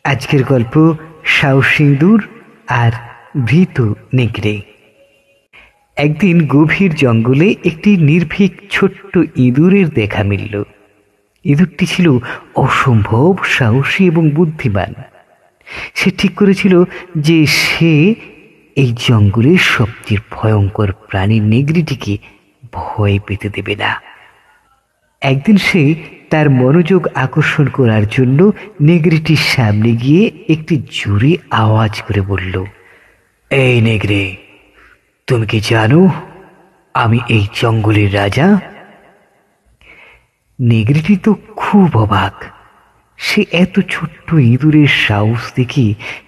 আজকের গল্প সাহসী ইঁদুর আর ভীতু নেকড়ে। একদিন গভীর জঙ্গলে একটি নির্ভীক ছোট্ট ইঁদুরের দেখা মিলল। ইঁদুরটি ছিল অসম্ভব সাহসী এবং বুদ্ধিমান। সে ঠিক করেছিল যে সে এই জঙ্গলের সবচেয়ে ভয়ঙ্কর প্রাণী নেকড়েটিকে ভয় পেতে দেবে না। একদিন সে তার মনোযোগ আকর্ষণ করার জন্য নেকড়েটির সামনে গিয়ে একটি জোরে আওয়াজ করে বলল, এই নেকড়ে, তুমি কি জানো আমি এই জঙ্গলের রাজা? নেকড়েটি তো খুব অবাক। সে এত ছোট্ট ইঁদুরের সাহস দেখে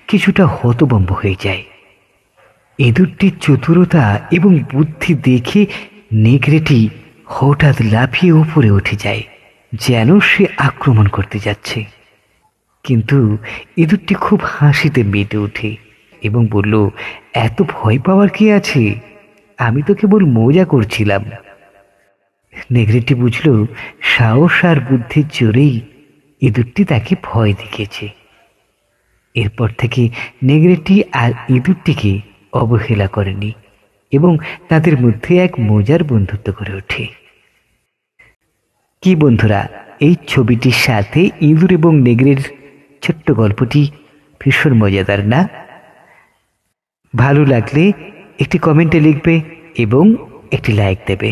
কিছুটা হতভম্ব হয়ে যায়। ইঁদুরটির চতুরতা এবং বুদ্ধি দেখে নেকড়েটি হঠাৎ লাফিয়ে উপরে উঠে যায়, যেন সে আক্রমণ করতে যাচ্ছে। কিন্তু ইঁদুরটি খুব হাসিতে মেতে ওঠে এবং বলল, এত ভয় পাওয়ার কি আছে, আমি তো কেবল মজা করছিলাম। নেকড়েটি বুঝল সাহস আর বুদ্ধির জোরেই ইঁদুরটি তাকে ভয় দেখিয়েছে। এরপর থেকে নেকড়েটি আর ইঁদুরটিকে অবহেলা করেনি এবং তাদের মধ্যে এক মজার বন্ধুত্ব গড়ে ওঠে। কি বন্ধুরা, এই ছবিটির সাথে ইঁদুর এবং নেকড়ের ছোট্ট গল্পটি ভীষণ মজাদার না? ভালো লাগলে একটি কমেন্টে লিখবে এবং একটি লাইক দেবে।